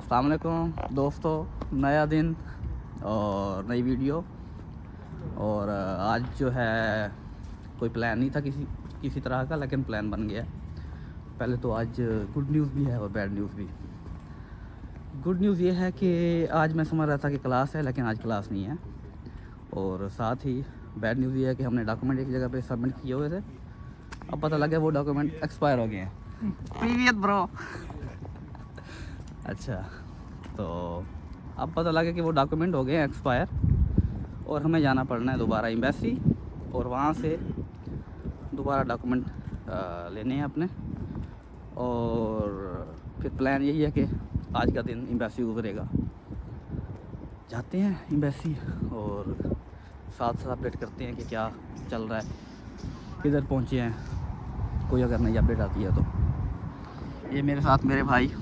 अस्सलाम वालेकुम दोस्तों, नया दिन और नई वीडियो। और आज जो है कोई प्लान नहीं था किसी तरह का, लेकिन प्लान बन गया। पहले तो आज गुड न्यूज़ भी है और बैड न्यूज़ भी। गुड न्यूज़ ये है कि आज मैं समझ रहा था कि क्लास है, लेकिन आज क्लास नहीं है। और साथ ही बैड न्यूज़ ये है कि हमने डॉक्यूमेंट एक जगह पे सबमिट किए हुए थे, अब पता लगा वो डॉक्यूमेंट एक्सपायर हो गए हैं। Previous bro. अच्छा, तो अब पता लगा कि वो डॉक्यूमेंट हो गए हैं एक्सपायर, और हमें जाना पड़ना है दोबारा एम्बेसी, और वहाँ से दोबारा डॉक्यूमेंट लेने हैं अपने। और फिर प्लान यही है कि आज का दिन एम्बेसी गुजरेगा। जाते हैं एम्बेसी और साथ साथ अपडेट करते हैं कि क्या चल रहा है, किधर पहुँचे हैं, कोई अगर नई अपडेट आती है तो। ये मेरे साथ मेरे भाई,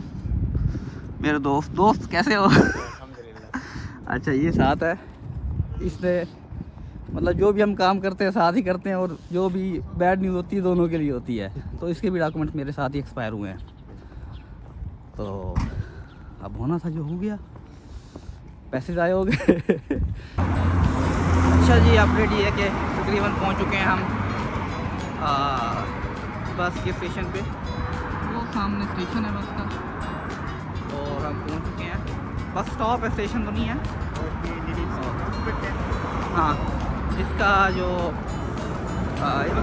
मेरे दोस्त कैसे हो? अच्छा, ये साथ है। इसने मतलब जो भी हम काम करते हैं साथ ही करते हैं, और जो भी बैड न्यूज़ होती है दोनों के लिए होती है। तो इसके भी डॉक्यूमेंट मेरे साथ ही एक्सपायर हुए हैं, तो अब होना था जो हो गया, पैसे ज़ाया हो गए। अच्छा जी, अपडेट ये है कि तकरीबन पहुंच चुके हैं हम बस के स्टेशन पे। वो सामने स्टेशन है बस का, और हम पहुंच चुके हैं। बस स्टॉप है, स्टेशन तो नहीं है। हाँ, इसका जो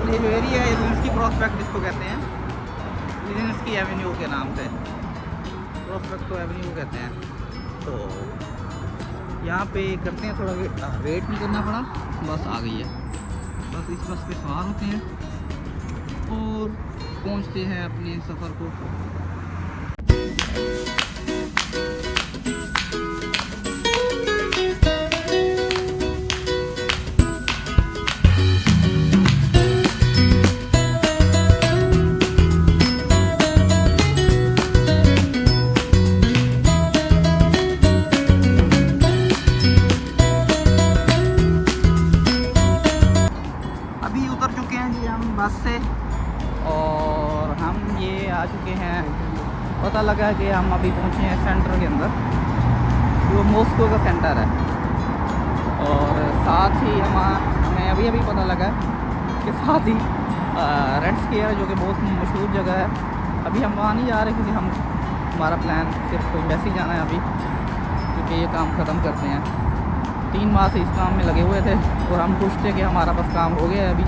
ये जो एरिया है, लिजिंस्की प्रॉस्पेक्ट जिसको कहते हैं, लिजिंस्की एवेन्यू के नाम से, प्रॉस्पेक्ट एवेन्यू कहते हैं। तो यहाँ पे करते हैं, थोड़ा वेट नहीं करना पड़ा, बस आ गई है। बस इस बस पे सवार होते हैं और पहुँचते हैं अपने सफ़र को। बस से, और हम ये आ चुके हैं। पता लगा है कि हम अभी पहुँचे हैं सेंटर के अंदर, जो मॉस्को का सेंटर है। और साथ ही हमें अभी पता लगा कि साथ ही रेड स्क्वायर, जो कि बहुत मशहूर जगह है। अभी हम वहाँ नहीं जा रहे क्योंकि हमारा प्लान सिर्फ एम्बेसी जाना है अभी, क्योंकि ये काम ख़त्म करते हैं। 3 माह से इस काम में लगे हुए थे और हम खुश थे कि हमारा बस काम हो गया है अभी।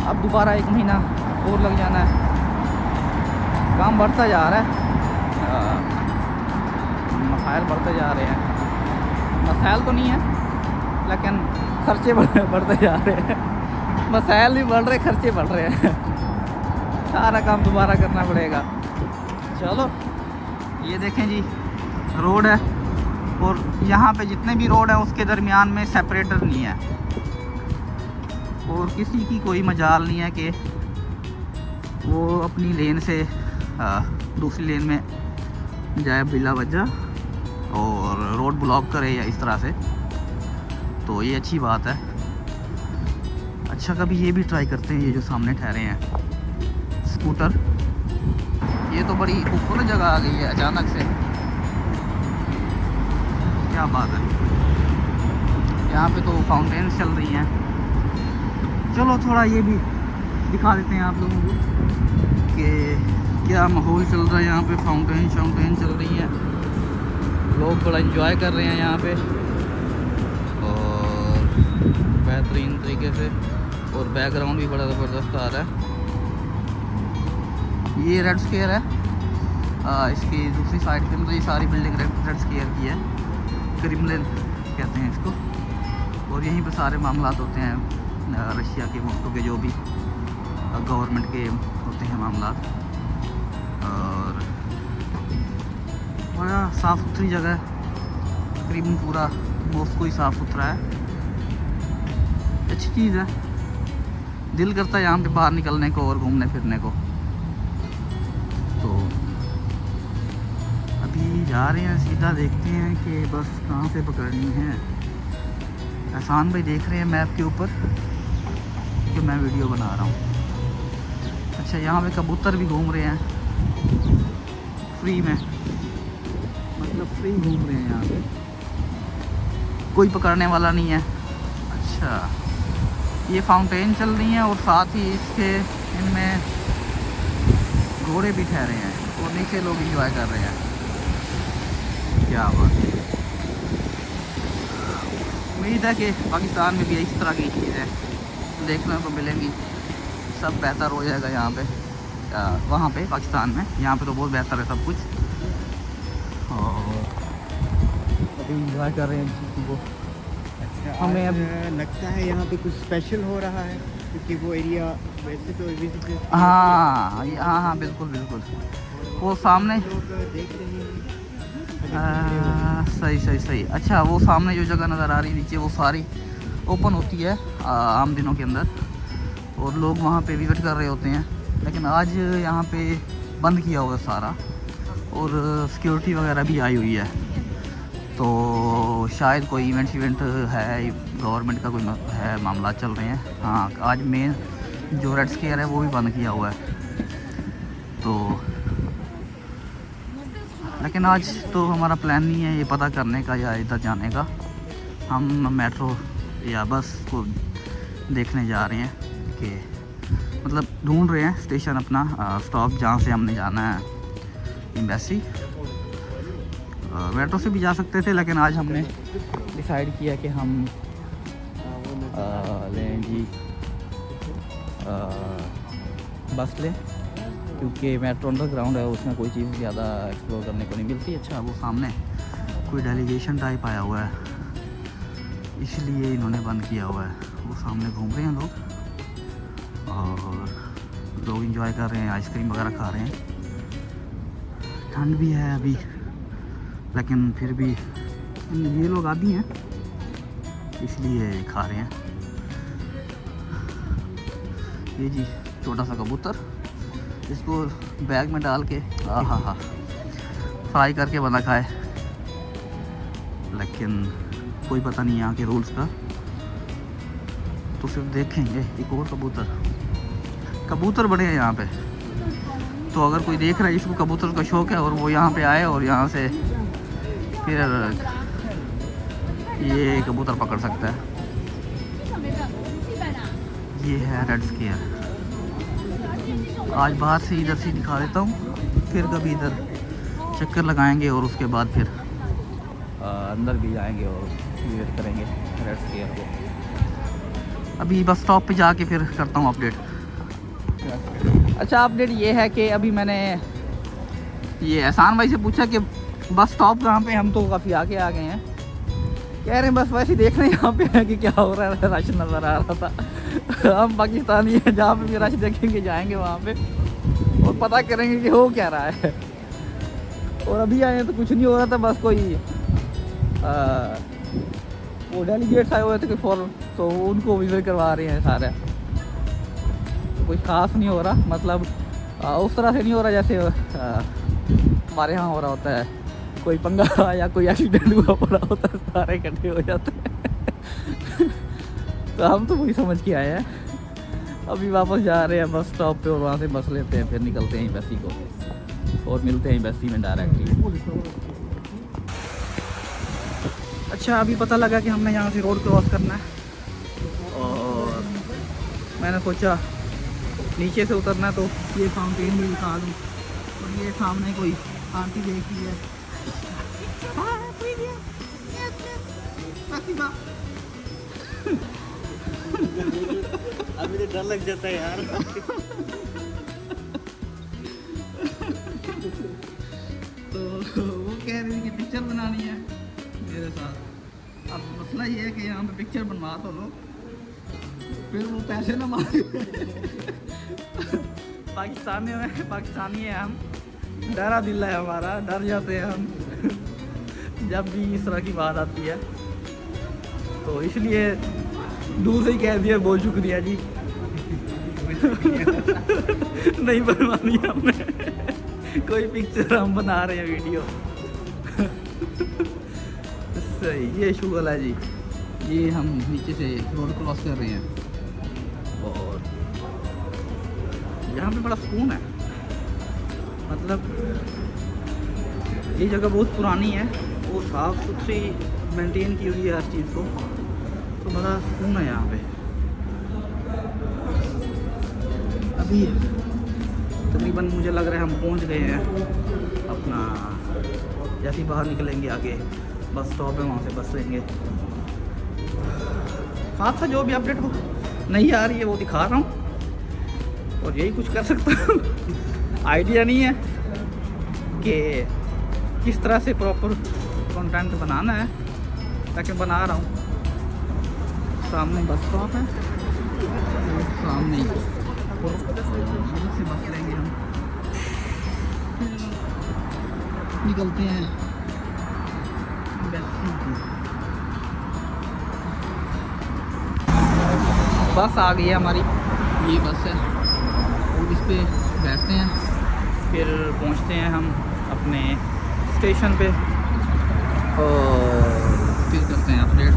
अब दोबारा 1 महीना और लग जाना है। काम बढ़ता जा रहा है, मसाइल बढ़ते जा रहे हैं। मसाइल तो नहीं है, लेकिन खर्चे बढ़ते जा रहे हैं। मसाइल भी बढ़ रहे, खर्चे बढ़ रहे हैं। सारा काम दोबारा करना पड़ेगा। चलो, ये देखें जी, रोड है, और यहाँ पे जितने भी रोड हैं उसके दरमियान में सेपरेटर नहीं है, और किसी की कोई मजाल नहीं है कि वो अपनी लेन से दूसरी लेन में जाए बिला वजह और रोड ब्लॉक करे या इस तरह से। तो ये अच्छी बात है। अच्छा, कभी ये भी ट्राई करते हैं। ये जो सामने ठहरे हैं स्कूटर, ये तो बड़ी खूबसूरत जगह आ गई है अचानक से, क्या बात है। यहाँ पे तो फाउंटेन्स चल रही हैं। चलो थोड़ा ये भी दिखा देते हैं आप लोगों को कि क्या माहौल चल रहा है यहाँ पे। फाउंटेन चल रही है, लोग बड़ा एंजॉय कर रहे हैं यहाँ पे, और बेहतरीन तरीके से, और बैकग्राउंड भी बड़ा ज़बरदस्त आ रहा है। ये रेड स्क्वायर है, इसकी दूसरी साइड पे मतलब ये सारी बिल्डिंग रेड स्क्वायर की है, क्रेमलिन कहते हैं इसको। और यहीं पे सारे मामलात होते हैं रशिया के, मॉस्को के, जो भी गवर्नमेंट के होते हैं मामलात। और बड़ा साफ़ सुथरी जगह है, तकरीबन पूरा मॉस्को ही साफ़ सुथरा है। अच्छी चीज़ है, दिल करता है यहाँ पे बाहर निकलने को और घूमने फिरने को। तो अभी जा रहे हैं, सीधा देखते हैं कि बस कहाँ से पकड़नी है। एहसान भाई देख रहे हैं मैप के ऊपर कि मैं वीडियो बना रहा हूँ। अच्छा, यहाँ पे कबूतर भी घूम रहे हैं फ्री में। तरफ से ही घूम रहे हैं यहाँ पे, कोई पकड़ने वाला नहीं है। अच्छा, ये फाउंटेन चल रही है और साथ ही इसके इनमें घोड़े भी ठहरे हैं और नीचे लोग एंजॉय कर रहे हैं। क्या बात है। उम्मीद है कि पाकिस्तान में भी इस तरह की चीज़ें देखने को मिलेंगी, सब बेहतर हो जाएगा यहाँ पे, वहाँ पे पाकिस्तान में। यहाँ पे तो बहुत बेहतर है सब कुछ। और अभी इंजॉय कर रहे हैं चीज़ को। अच्छा, हमें अब लगता है यहाँ पे कुछ स्पेशल हो रहा है, क्योंकि वो एरिया वैसे तो विजिट। हाँ हाँ बिल्कुल बिल्कुल, वो सामने लोग देख रहे हैं। सही। अच्छा, वो सामने जो जगह नज़र आ रही है नीचे, वो सारी ओपन होती है आम दिनों के अंदर और लोग वहाँ पे विजिट कर रहे होते हैं। लेकिन आज यहाँ पे बंद किया हुआ है सारा और सिक्योरिटी वगैरह भी आई हुई है, तो शायद कोई इवेंट है, गवर्नमेंट का कोई है, मामला चल रहे हैं। हाँ, आज मेन जो रेड स्क्वायर है वो भी बंद किया हुआ है। तो लेकिन आज तो हमारा प्लान नहीं है ये पता करने का या इधर जाने का। हम मेट्रो या बस को देखने जा रहे हैं कि मतलब ढूंढ रहे हैं स्टेशन अपना, स्टॉप जहाँ से हमने जाना है एम्बेसी। मेट्रो से भी जा सकते थे, लेकिन आज हमने डिसाइड किया कि हम लें जी बस लें, क्योंकि मेट्रो अंडरग्राउंड है, उसमें कोई चीज़ ज़्यादा एक्सप्लोर करने को नहीं मिलती। अच्छा, वो सामने कोई डेलीगेशन टाइप आया हुआ है, इसलिए इन्होंने बंद किया हुआ है। वो सामने घूम रहे हैं लोग और लोग एंजॉय कर रहे हैं, आइसक्रीम वगैरह खा रहे हैं। ठंड भी है अभी, लेकिन फिर भी ये लोग आदि हैं इसलिए खा रहे हैं। ये जी छोटा सा कबूतर, इसको बैग में डाल के हाँ फ्राई करके बना खाए, लेकिन कोई पता नहीं यहाँ के रूल्स का, तो सिर्फ देखेंगे। एक और कबूतर बड़े हैं यहाँ पे, तो अगर कोई देख रहा है जिसको कबूतर का शौक़ है और वो यहाँ पे आए और यहाँ से फिर ये कबूतर पकड़ सकता है। ये है रेड स्क्वायर। आज बाहर से इधर से दिखा देता हूँ, फिर कभी इधर चक्कर लगाएंगे और उसके बाद फिर अंदर भी जाएंगे और विजिट करेंगे रेड स्क्वायर को। अभी बस स्टॉप पे जाके फिर करता हूँ अपडेट। अच्छा, अपडेट ये है कि अभी मैंने ये एहसान भाई से पूछा कि बस स्टॉप कहाँ पे, हम तो काफ़ी आगे आ गए हैं। कह रहे हैं बस वैसे देख रहे हैं यहाँ पे है कि क्या हो रहा है, रश नज़र आ रहा था। हम पाकिस्तानी हैं, जहाँ पे भी रश देखेंगे जाएंगे वहाँ पे और पता करेंगे कि हो क्या रहा है। और अभी आए हैं तो कुछ नहीं हो रहा था, बस कोई वो डेलीगेट्स आए हुए थे फॉर, तो उनको विजिट करवा रहे हैं सारे। तो कुछ ख़ास नहीं हो रहा, मतलब उस तरह से नहीं हो रहा जैसे हमारे यहाँ हो रहा होता है, कोई पंगा या कोई एक्सीडेंट हुआ पड़ा होता है, सारे इकट्ठे हो जाते हैं। तो हम तो वही समझ के आए हैं। अभी वापस जा रहे हैं बस स्टॉप पे और वहाँ से बस लेते हैं, फिर निकलते हैं एम्बेसी को और मिलते हैं एम्बेसी में डायरेक्टली। अच्छा, अभी पता लगा कि हमने यहाँ से रोड क्रॉस करना है और मैंने सोचा नीचे से उतरना है, तो ये फाउंटेन भी दिखा दूँ। और ये सामने कोई आंटी देखी है, अभी तो डर लग जाता है यार। तो वो कह रही थी कि पिक्चर बनानी है मेरे साथ। अब मसला ये है कि यहाँ पे पिक्चर बनवा तो लो, फिर वो पैसे ना मांगे। पाकिस्तानी है हम, डरा दिल है हमारा, डर जाते हैं हम जब भी इस तरह की बात आती है, तो इसलिए दूर से ही कह दिया बहुत शुक्रिया जी। नहीं बनवानी हमने कोई पिक्चर, हम बना रहे हैं वीडियो। सही, ये शुगल है जी। ये हम नीचे से रोड क्रॉस कर रहे हैं और यहाँ पे बड़ा सुकून है, मतलब ये जगह बहुत पुरानी है, वो साफ़ सुथरी मेंटेन की हुई है हर चीज़ को, तो बड़ा सुकून है यहाँ पे। अभी तकरीबन मुझे लग रहा है हम पहुँच गए हैं अपना, जैसे ही बाहर निकलेंगे आगे बस स्टॉप है, वहाँ से बस लेंगे। साथ साथ जो भी अपडेट हो नहीं आ रही है वो दिखा रहा हूँ, और यही कुछ कर सकता हूँ। आइडिया नहीं है कि किस तरह से प्रॉपर कंटेंट बनाना है, ताकि बना रहा हूँ। सामने बस स्टॉप है, सामने ही से बस लेंगे हम, निकलते हैं बस आ गई है हमारी, ये बस है, और इस पे बैठते हैं, फिर पहुंचते हैं हम अपने स्टेशन पे और फिर करते हैं अपडेट।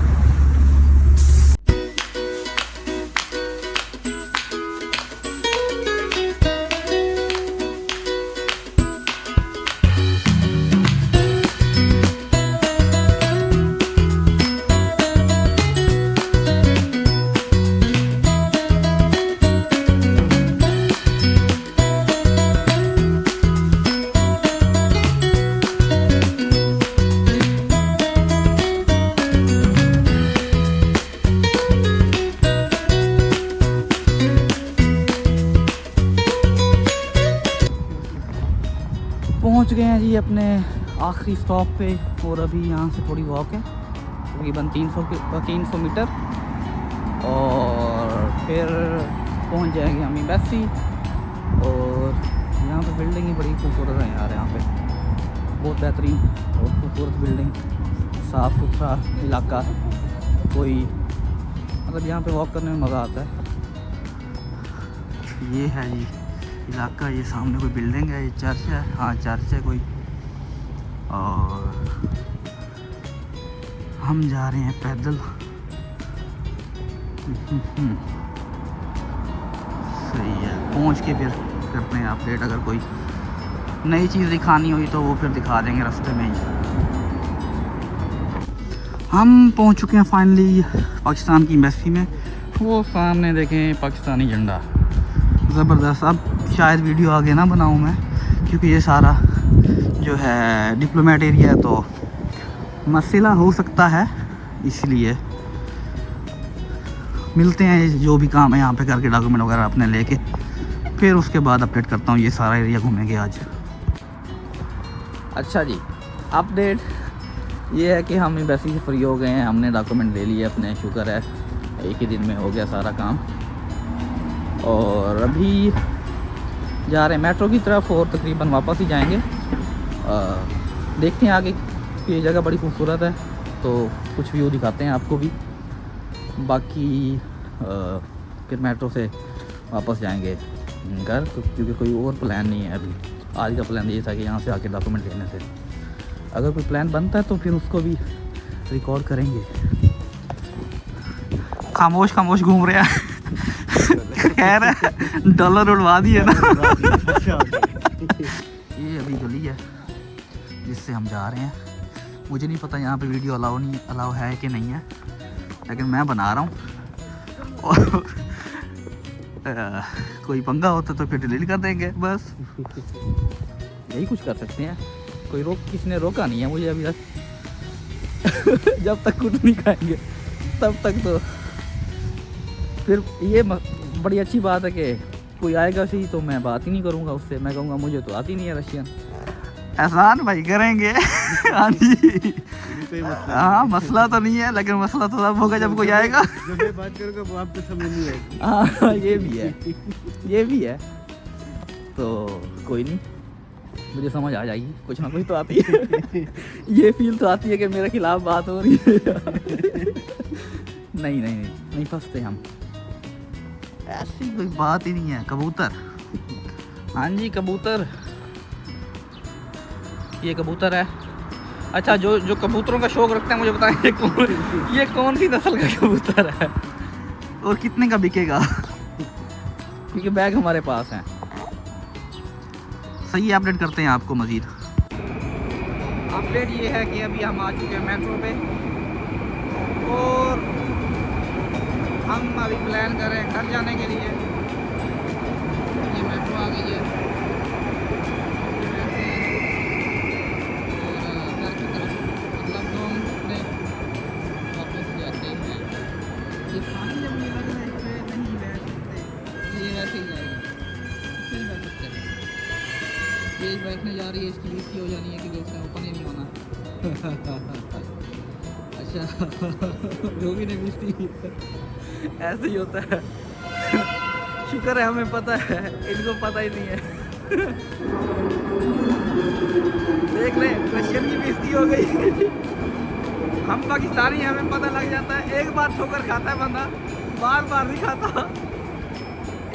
पहुंच गए हैं जी अपने आखिरी स्टॉप पे, और अभी यहाँ से थोड़ी वॉक है, तकरीबन 300 मीटर, और फिर पहुंच जाएंगे हम एम्बेसी। और यहाँ पे बिल्डिंग ही बड़ी खूबसूरत है यार, यहाँ पे बहुत बेहतरीन और खूबसूरत बिल्डिंग, साफ़ सुथरा इलाका, कोई मतलब यहाँ पे वॉक करने में मज़ा आता है। ये है जी इलाका, ये सामने कोई बिल्डिंग है, ये चर्च है, हाँ चर्च है कोई, और हम जा रहे हैं पैदल। सही है, पहुंच के फिर करते हैं अपडेट, अगर कोई नई चीज़ दिखानी हुई तो वो फिर दिखा देंगे रास्ते में ही। हम पहुंच चुके हैं फाइनली पाकिस्तान की एम्बेसी में, वो सामने देखें पाकिस्तानी झंडा, ज़बरदस्त। अब शायद वीडियो आगे ना बनाऊं मैं, क्योंकि ये सारा जो है डिप्लोमेट एरिया है, तो मसला हो सकता है, इसलिए मिलते हैं जो भी काम है यहाँ पे करके, डॉक्यूमेंट वगैरह अपने लेके, फिर उसके बाद अपडेट करता हूँ। ये सारा एरिया घूमेंगे आज। अच्छा जी, अपडेट ये है कि हम एम्बेसी से फ्री हो गए हैं, हमने डॉक्यूमेंट ले लिए अपने, शुक्र है एक ही दिन में हो गया सारा काम। और अभी जा रहे हैं मेट्रो की तरफ, और तकरीबन वापस ही जाएंगे। देखते हैं आगे, ये जगह बड़ी खूबसूरत है, तो कुछ व्यू दिखाते हैं आपको भी। बाकी फिर मेट्रो से वापस जाएंगे घर, क्योंकि कोई और प्लान नहीं है अभी। आज का प्लान ये था कि यहाँ से आके डॉक्यूमेंट लेने से, अगर कोई प्लान बनता है तो फिर उसको भी रिकॉर्ड करेंगे। खामोश खामोश घूम रहे हैं। खैर डॉलर उड़वा दिए ना। ये अभी गली है जिससे हम जा रहे हैं, मुझे नहीं पता यहाँ पे वीडियो अलाउ है कि नहीं है, लेकिन मैं बना रहा हूँ। और कोई पंगा होता तो फिर डिलीट कर देंगे, बस यही कुछ कर सकते हैं। कोई किसी ने रोका नहीं है मुझे अभी तक। जब तक कुछ नहीं खाएंगे तब तक तो फिर ये बड़ी अच्छी बात है कि कोई आएगा सही तो मैं बात ही नहीं करूँगा उससे, मैं कहूँगा मुझे तो आती नहीं है रशियन। एहसान भाई करेंगे। हाँ जी, हाँ मसला तो नहीं है, लेकिन मसला तो तब होगा जब कोई आएगा। जब मैं बात करूँगा वो आपको समझ नहीं आएगी। हाँ ये भी है, ये भी है, तो कोई नहीं, मुझे समझ आ जाएगी, कुछ ना कुछ तो आती है। ये फील तो आती है कि मेरे खिलाफ बात हो रही है। नहीं नहीं नहीं नहीं फंसते हम, ऐसी कोई बात ही नहीं है। कबूतर, हाँ जी कबूतर, ये कबूतर है। अच्छा, जो कबूतरों का शौक रखते हैं मुझे बताएं ये कौन सी नस्ल का कबूतर है और कितने का बिकेगा? क्योंकि बैग हमारे पास हैं। सही अपडेट करते हैं आपको मज़ीद। अपडेट ये है कि अभी हम आ चुके हैं मेट्रो पे और हम अभी प्लान कर रहे हैं घर जाने के लिए। ये मेट्रो आ गई है और घर की तरफ मतलब हम अपने वापस जाते हैं। ये पानी जब मुझे लग रहा है इस पे नहीं बैठ सकते, ये वैसे ही जाएगा, फिर बैठ सकते हैं। तेज बैठने जा रही है, इसकी बेइज्जती हो जानी है कि जैसे ओपन ही नहीं होना। अच्छा रोगी ने बेइज्जती ऐसे ही होता है। शुक्र है हमें पता है, इनको पता ही नहीं है। देख ले क्वेश्चन की बेइज्जती हो गई। हम पाकिस्तानी हैं, हमें पता लग जाता है। एक बार ठोकर खाता है बंदा, बार बार नहीं खाता।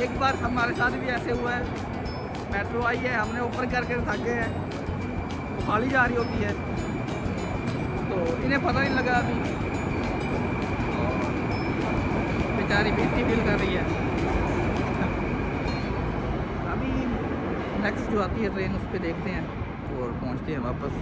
एक बार हमारे साथ भी ऐसे हुआ है, मेट्रो आई है, हमने ऊपर करके थक गए हैं, वो खाली जा रही होती है तो इन्हें पता नहीं लगा अभी, बेचारी बेइज्जती फील कर रही है। अभी नेक्स्ट जो आती है ट्रेन उस पर देखते हैं और पहुंचते हैं वापस।